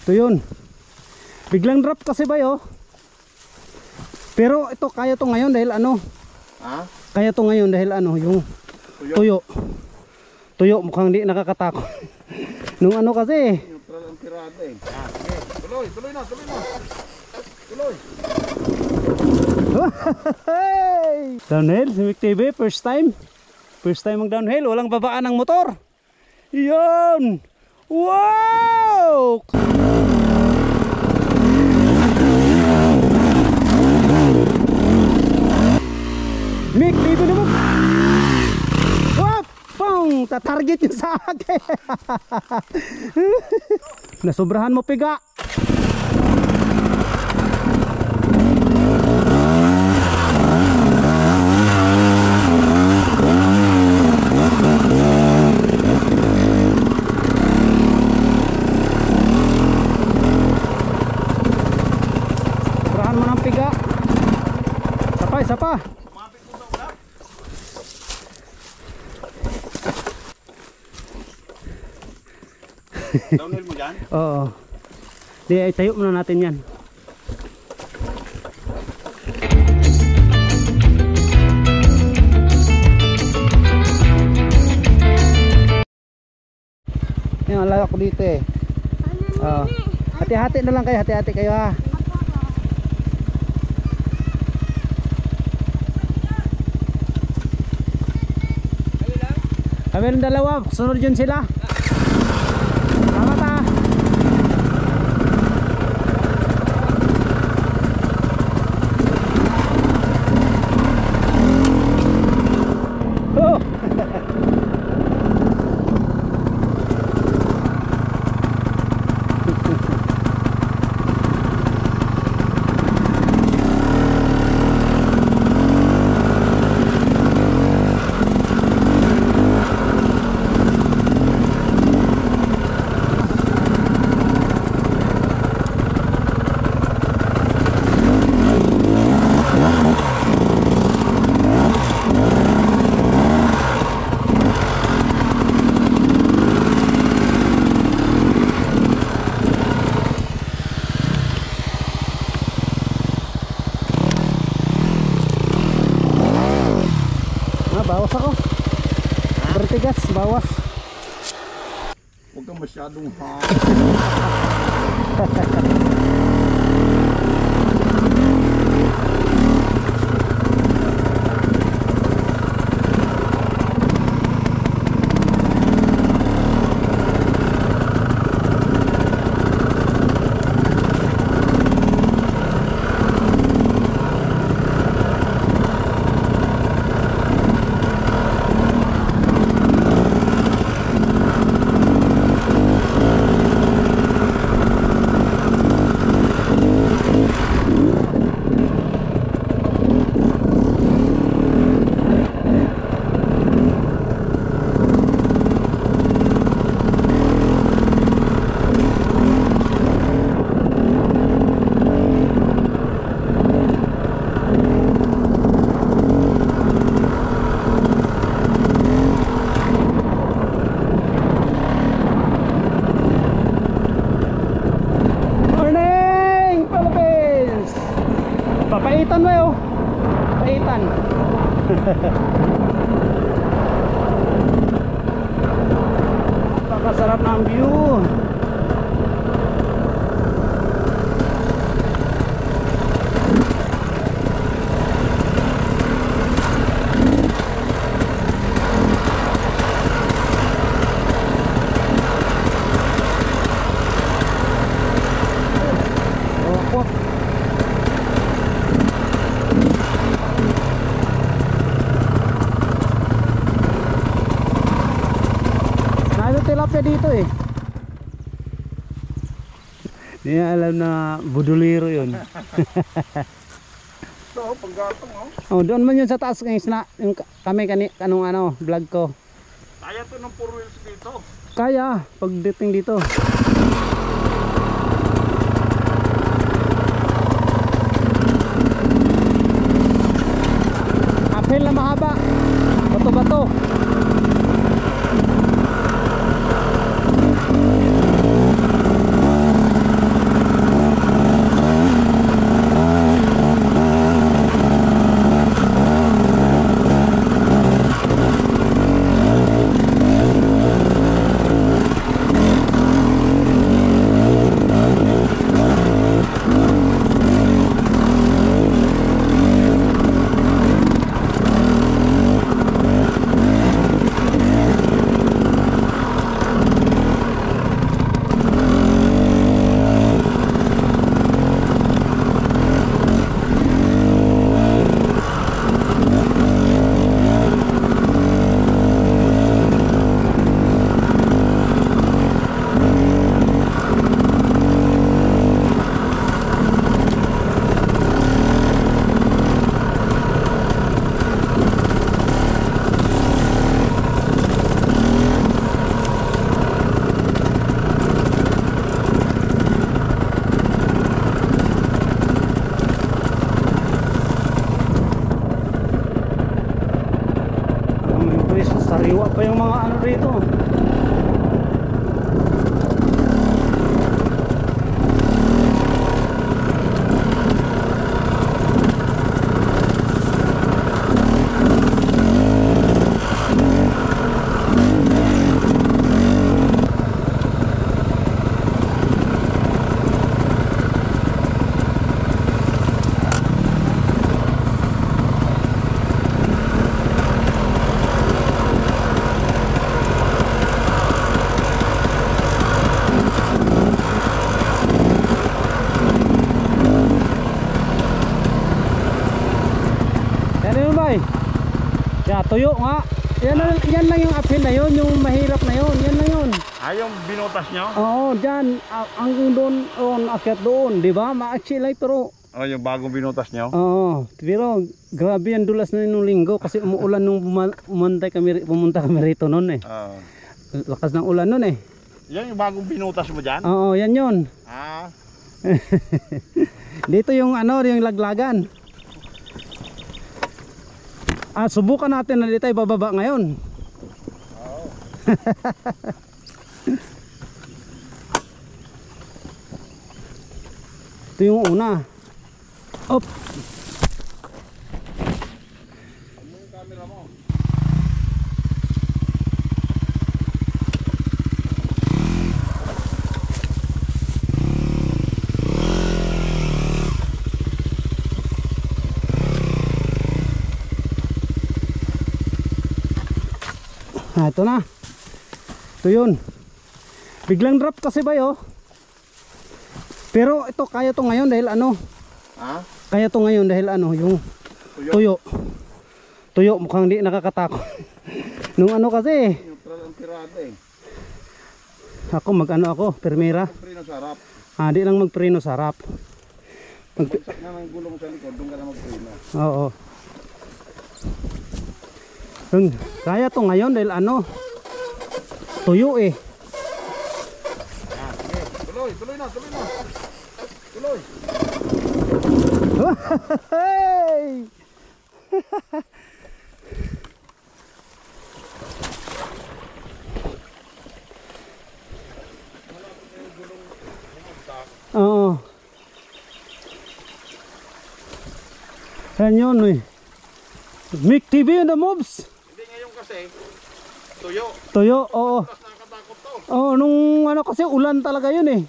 Ito yun. Biglang drop kasi ba yo? Pero ito kaya to ngayon dahil ano? Ha? Kaya to ngayon dahil ano, yung tuyo. Tuyo mukhang di nakakatakot. Nung ano kasi. Neutral ang tirada eh. Sige. Tuloy na. Tuloy. Downhill, si Mick TV, first time mag downhill, walang babaan ng motor. Yun! Wow! Mick TV naman. Wap! Pong! Tatarget yung sa akin. Nasobrahan mo piga. Sobrahan mo ng piga. Isa pa. Downhill mo dyan? Oo. Di ay tayo muna natin yan. Yan, layo ko dito eh. Hati-hati na lang kayo, hati-hati kayo ha. Kami ng dalawa, sunod yun sila. Tama ta. Oh. Bawas ako. Bertigas, bawas. Huwag kang masyadong hard. Papaitan mo yun. Papaitan. Napakasarap ng view. Tilapia dito eh. Hindi na alam na buduliro yun. So, panggatong oh. Oh, doon man yun sa taas ng isla. Yung kami kanong ano, vlog ko. Kaya to ng 4 wheels dito. Kaya, pagdating dito. Uphill na mahaba. Bato-bato. tuyo nga. Yan lang yung uphill na yun, yung mahirap na yun. Yan lang yun. Yung binutas nyo? Oo, dyan. Ang doon, akyat doon. Di ba? Ma-achieve lang pero... Yung bagong binutas nyo? Oo, pero grabe ang dulas na nung linggo kasi umuulan nung pumunta kami rito noon eh. Lakas ng ulan noon eh. Yan yung bagong binutas mo dyan? Oo, yan yun. Dito yung yung laglagan. Subukan natin na dito ay bababa ngayon. Oo. Ito yung una. Op. Ano yung camera mo? Ito na. Ito yun. Biglang drop kasi ba yo? Pero ito kaya to ngayon dahil kaya to ngayon dahil yung tuyo. Tuyo mukhang di nakakatakot. Nung kasi Neutral ang tirada eh. ako ako, permera. Preno sa harap. Di lang magpreno sa harap. Bagsak na ng gulong sa likod, doon ka na magpreno. Oo. Kaya to ngayon dahil tuyo eh. Sige. Tuloy na. Tuloy. Hey! Oo. Yan yun eh. Mick TV on the mobs. Hindi ngayon kasi, tuyo. Tuyo, oo. Tapos nakakatakot to. Oo, nung kasi ulan talaga yun eh.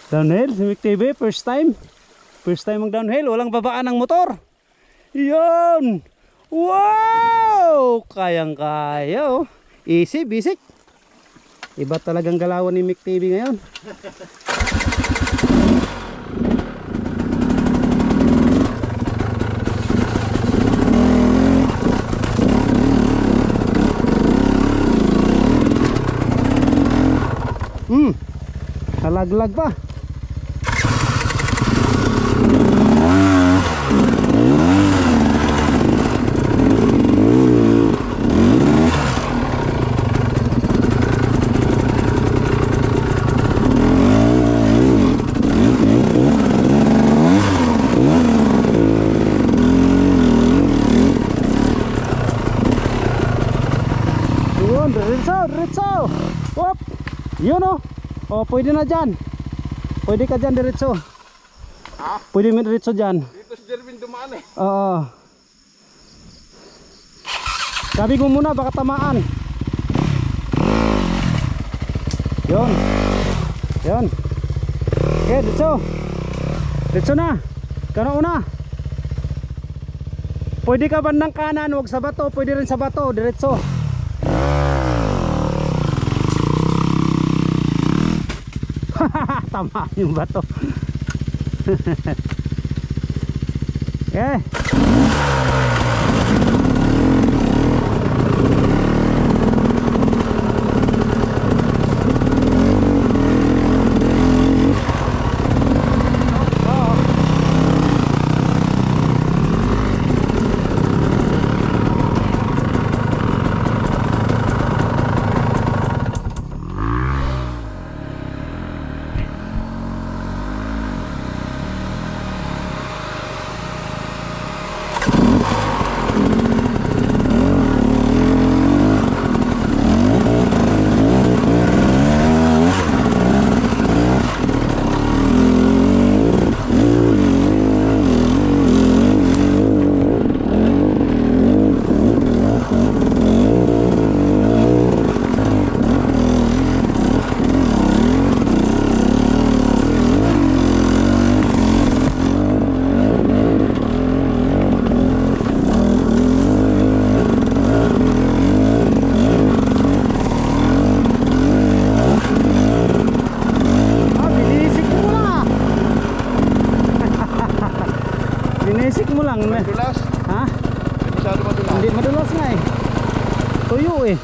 Downhill, si Mick TV, first time. First time mag downhill, walang babaan ng motor. Yun! Wow! Kayang-kaya oh. Easy, basic. Iba talagang galawan ni Mick TV ngayon. Nalaglag pa. Yun, diretso. Wop. Yun oh. Oh, pwede na dyan. Pwede ka dyan diretso. Pwede mo diretso dyan. Dito si Jervin dumaan eh. Oo. Sabi ko muna baka tamaan. Yun. Okay, diretso na. Kano una. Pwede ka bandang kanan, huwag sa bato. Pwede rin sa bato, diretso. Tama yung bato. Okay. Binisik mo lang. Dulas. Ha? Hindi madulas nga eh. Tuyo eh.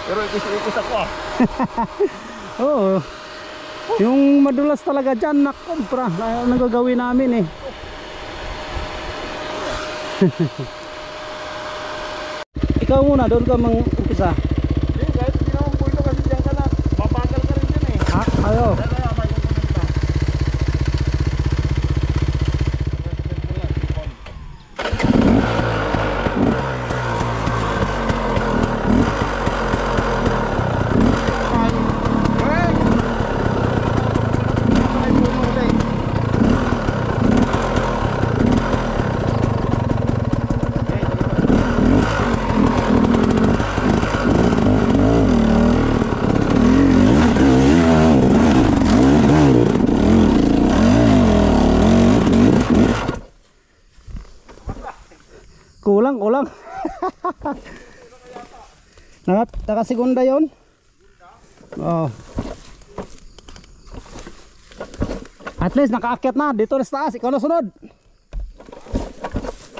Pero ikis ako ah. Oo. Yung madulas talaga dyan, nakumpra. Nagagawin namin eh. Ikaw muna, doon ka mang-umpisa. Hindi, kahit hindi naman po ito kasi dyan ka na. Mapagal ka rin dyan eh. Ha? Ayo. Kaya may kukunin ka. Kulang. Nakasigunda yon. Oh. At least nakaakyat na dito sa taas. Ikaw na sunod.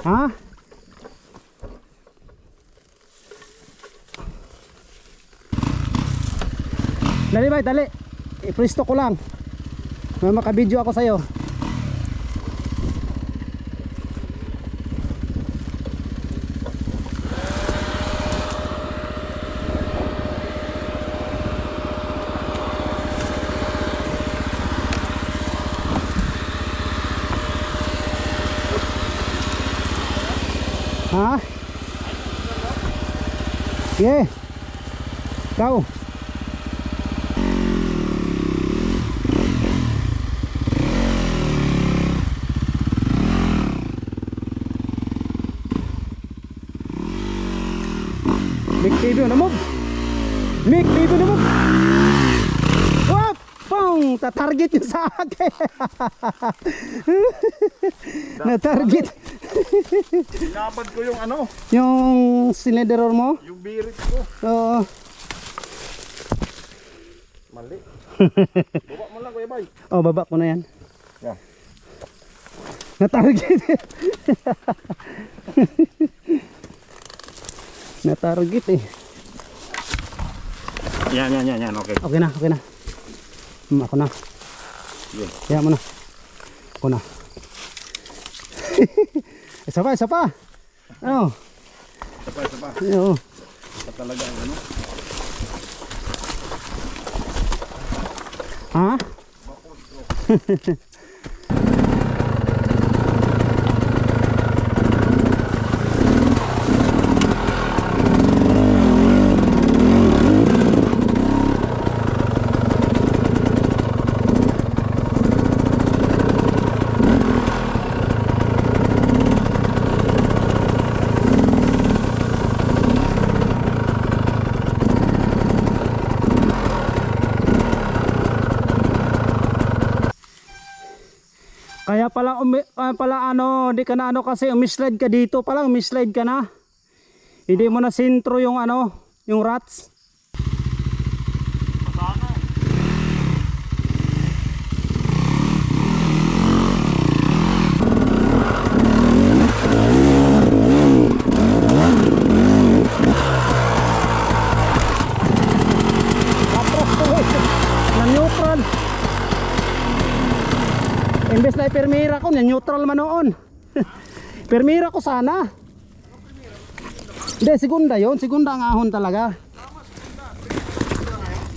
Ha? Dali bay, dali. I-presto ko lang. May makabidyo ako sa'yo. Ha? Sige. Ikaw. Make review na mo. Make review na mo. Wap! Pong! Ta-target yung sa akin. Na-target. Inabad ko yung ano, Yung silinderor mo? yung birit ko. Oo. Mali. Baba mo lang Kuya Bay. Oh, baba ko na yan. Yan. Na-target. Na-target eh. Yan, okay. Okay na. Ako na. Yun. Kaya mo na. Ako na. Isa pa. Ano? Isa pa. Oo. Isa talaga ang ano. Ha? Kaya pala ano, di ka na ano kasi umislide ka dito pala, umislide ka na. Hindi mo na sintro yung ano, yung rats. Na neutral. Imbes na ipermira ko, neutral man noon. Permira ko sana. Hindi, segunda yun. Segunda ang ahon talaga.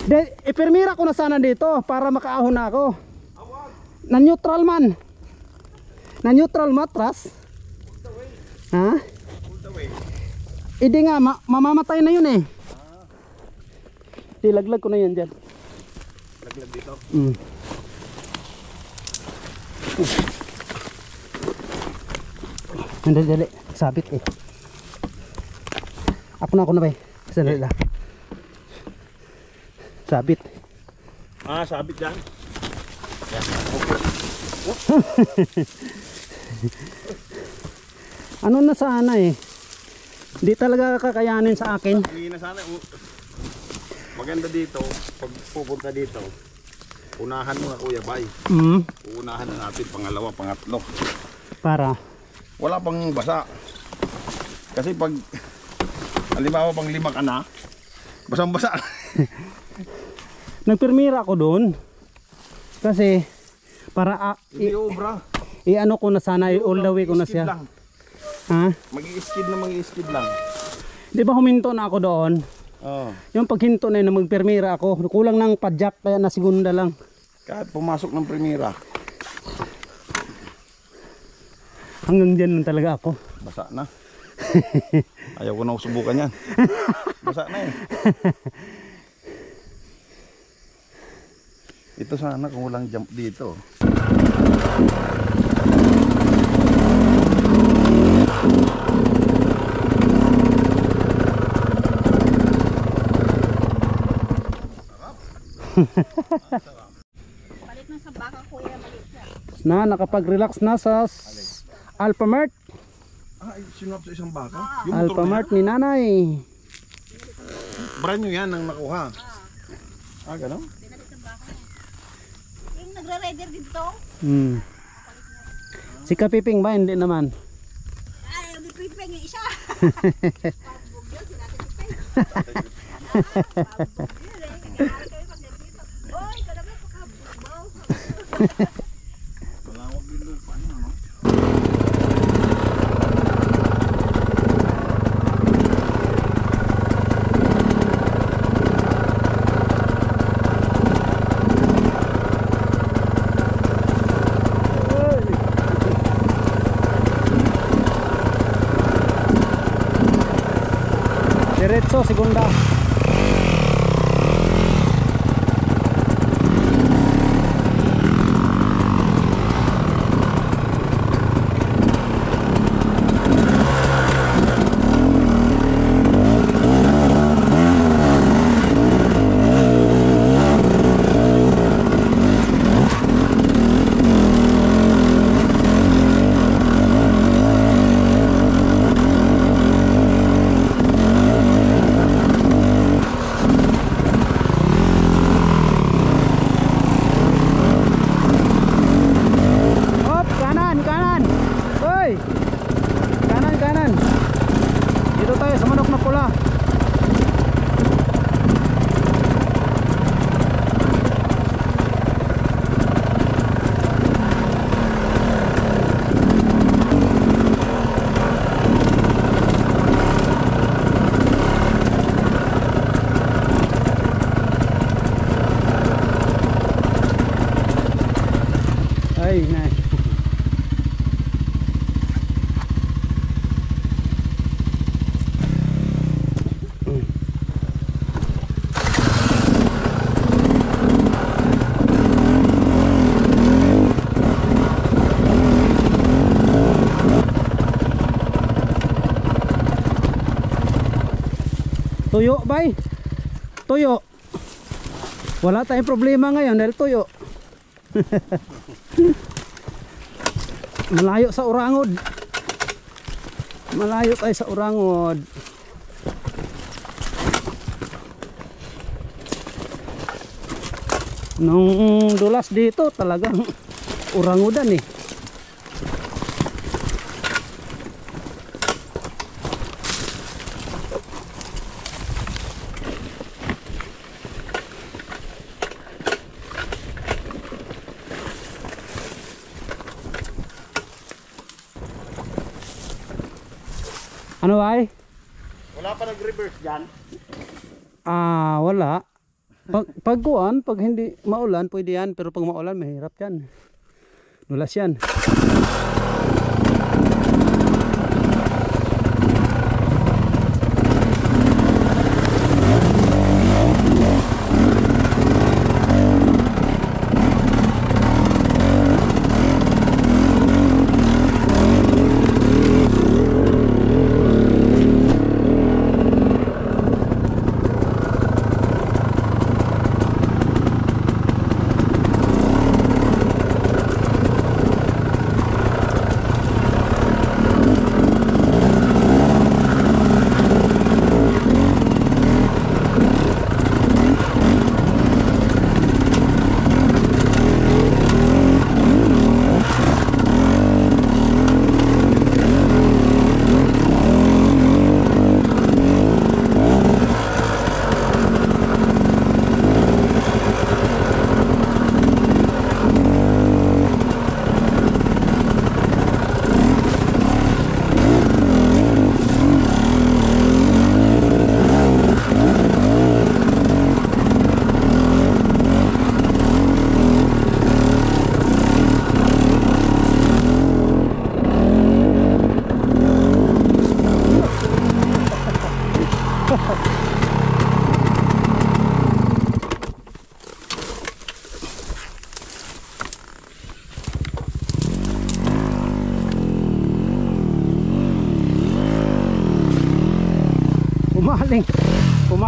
Hindi, ipermira ko na sana dito para makaahon na ako. Na neutral man. Na neutral matras. Ha? Hindi nga, mamamatay na yun eh. Tilaglag ko na yan dyan. Laglag dito. Dali, sabit eh. Ako na ba eh. Sandali lang. Sabit. Ah, sabit dyan. Yan. Ano na sana eh. Hindi talaga kakayanin sa akin. Hindi na sana. Maganda dito, pag pupunta dito, unahan mo na Kuya Bay. Uunahan na natin pangalawa, pangatlo. Para Wala pang basa. Kasi pag halimbawa pang 5 ka na, basang-basa. Nagpirmira ako doon. Kasi para Hindi obra. i-ano ko na sana, all the way ko na siya. Lang. Ha? Mag-i-skid lang. Di ba huminto na ako doon? Oo. Yung paghinto na yun, na magpirmira ako. Kulang ng padjak, kaya na segunda lang. Kahit pumasok ng primera, Hanggang dyan lang talaga ako. basa na. Ayaw ko na subukan yan. Basa na eh. Ito sana kung walang jump dito. Palit na sa baka kuya, maliit na. Na, nakapag-relax na sa Alphamart. Sinap sa isang baka? Alphamart ni nanay. Brand new yan ang nakuha. Gano'n? Pinalit sa baka. Yung nagre-rider dito. Si Kapiping ba? Hindi naman. Ay, yung pipeng yung isa. Pabog yun, sila sa pipeng. Pabog yun eh. Kaya kayo pag nandito. Oy, ka naman pakabog. Malawag yung lupa niya, no? Diretso, segunda. Hop, kanan, kanan. Hoy. Kanan, kanan. Dito tayo sa manok na pula. Ay, nay. Tuyo, bay. Tuyo. Wala tayong problema ngayon dahil tuyo. Malayo sa Urangod. Malayo tayo sa Urangod. Nung dulas dito talagang Urangodan eh. Ano ay? Wala pa nag-reverse dyan. Wala. Pag kuwan, pag hindi maulan, pwede yan. Pero pag maulan, mahirap yan. Dulas yan.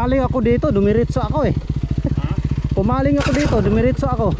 Pumaling ako dito, dumiritso ako eh. Pumaling ako dito, dumiritso ako.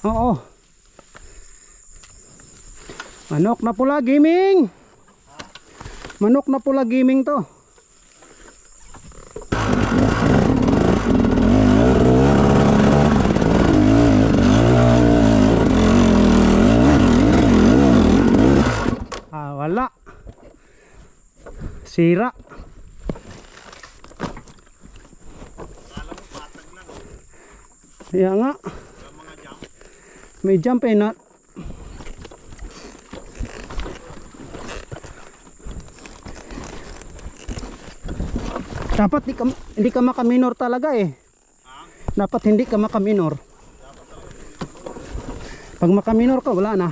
Oo. Manok na pula gaming. Manok na pula gaming to. Wala. Sira. Kaya nga. May jump eh na. Dapat hindi ka makaminor talaga eh. Dapat hindi ka makaminor. Pag makaminor ka wala na.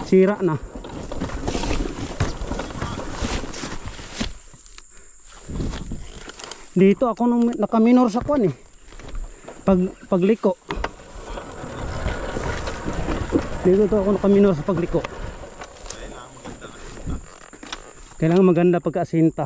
Sira na. Dito ako nung nakaminor sa kwan eh. Pagliko. Dito to ako nakaminor sa pagliko. Kailangan maganda pagkaasinta.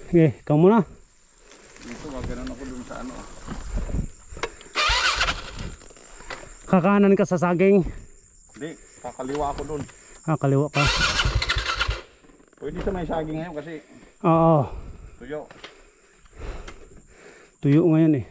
Okay, ikaw muna. Dito magano'n ako dun sa ano. Kakanan ka sa saging. Hindi, kakaliwa ako dun. Kaliwa ka. Pwede sa may saging ngayon kasi Oo. tuyo. Tuyo ngayon eh.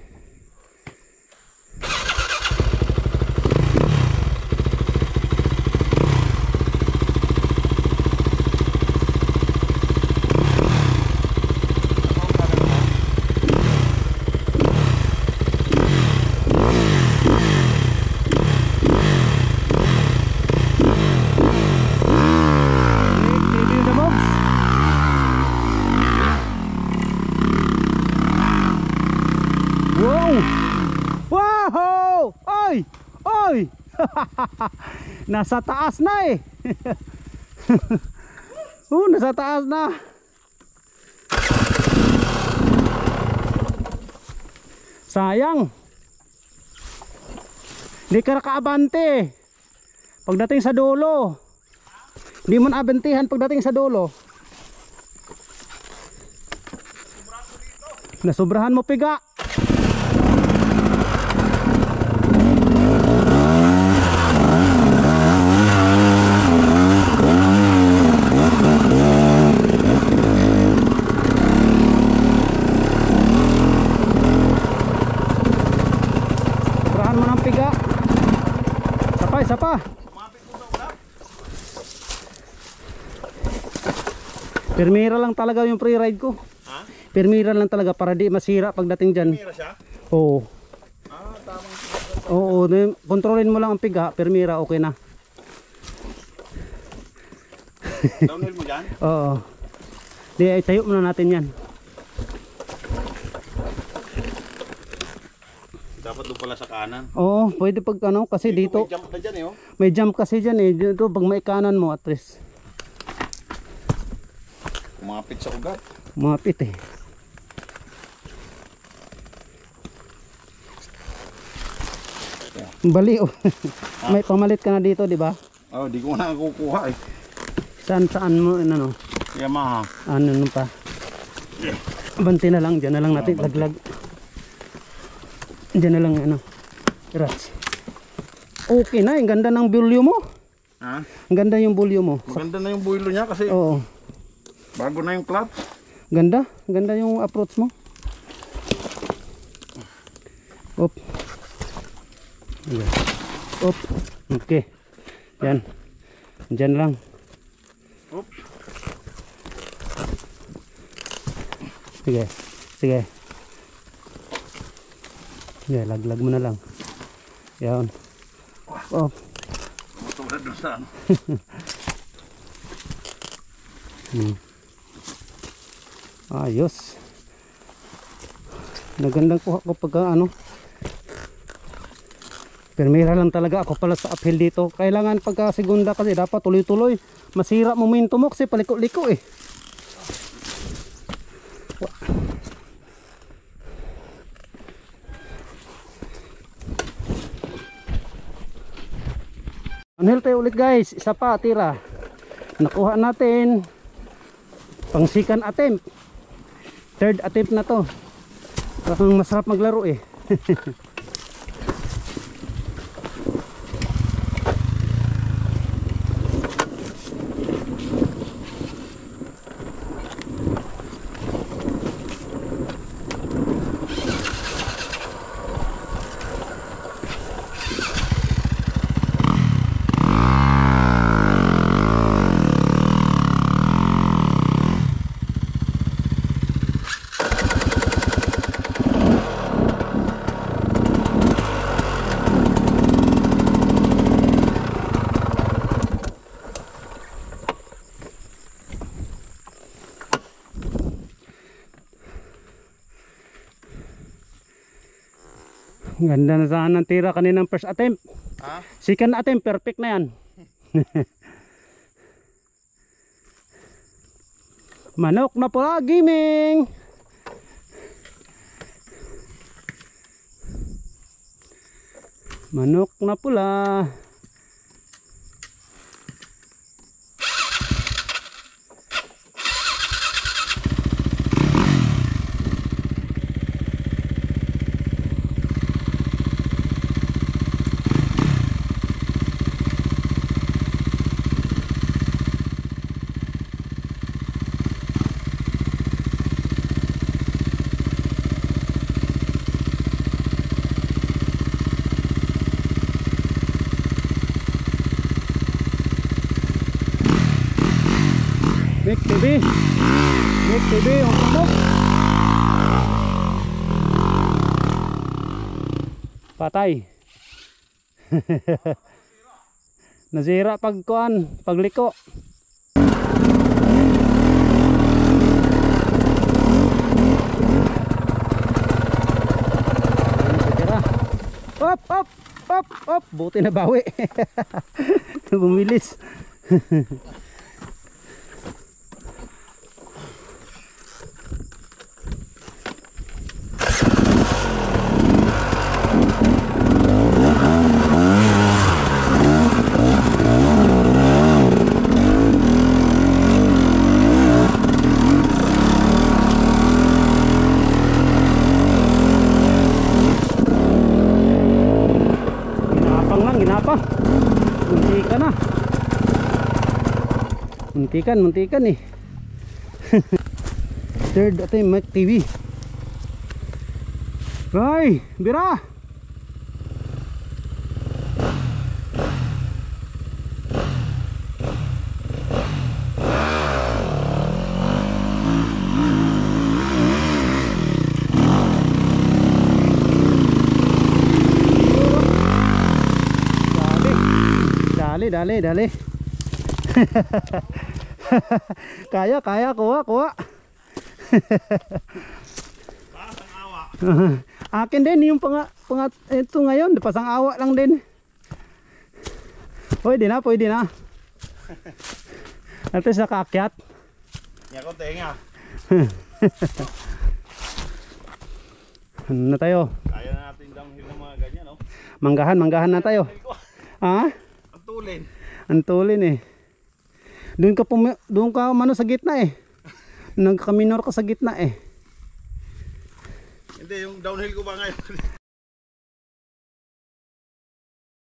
Wow! Oy! Oy! Nasa taas na eh. Nasa taas na. Sayang. Hindi ka nakaabante. Pagdating sa dulo. Hindi mo naabantihan pagdating sa dulo. Nasubrahan mo piga. Isa pa. Permira lang talaga yung pre-ride ko. Ha? Permira lang talaga para di masira pagdating dyan. Permira siya? Oo. Tamang. Oo, kontrolin mo lang ang piga. Permira, okay na. Downhill mo dyan? Oo. Di, tayo muna natin yan. Dapat doon pala sa kanan. Oo, pwede pag ano, kasi dito, May jump na dyan eh oh. may jump kasi dyan eh. Dito, pag may kanan mo, at least, Kumapit sa ugat. mapit eh. Bali oh. May pamalit ka na dito, di ba? Oh, di ko na kukuha eh. Saan mo, ano, Yamaha. ano pa. Banti na lang, dyan na lang natin banti. laglag. Dyan na lang, ano, rats. Okay na, ang ganda ng bulyo mo. Ha? Ang ganda yung bulyo mo. Maganda na yung buhilo niya kasi Oo, bago na yung clutch. ganda. Ganda yung approach mo. Op. Ayan. Op. Okay. Yan. Dyan lang. Oops. Sige. Sige. Sige, laglag mo na lang. Yan. Op. Matulad doon sa ano. Ayos. Nagandang kuha ko pagka ano. Permira lang talaga ako pala sa uphill dito. Kailangan pagka segunda kasi dapat tuloy-tuloy. Masira momentum mo kasi paliko-liko eh. Anhel tayo ulit guys. Isa pa tira. Nakuha natin. Pang second attempt. Third attempt na to. Parang masarap maglaro eh. Ganda na sana ng tira kaninang first attempt. Ha? Second attempt, perfect na yan. Manok na pula, gaming! Manok na pula. Nick TV, Nick TV, ang pamok. Patay. Nasira pagkuan, pagliko. Op, op, op, op. Buti na bawi. Bumilis. Ginapang. Muntikan na. Muntikan eh. Third attempt Mac TV. Ay, bira. Dali. Kaya, kuha. Akin din yung ito ngayon, pasang awa lang din. Pwede na, pwede na. At least nakaakyat. Nga ko tenga. Ano na tayo? Kaya na natin downhill ng mga ganyan, no? Manggahan na tayo. Ha? Ang tulin. Ang tulin eh. Doon ka mano sa gitna eh. Nagkaminor ka sa gitna eh. Hindi, yung downhill ko ba ngayon?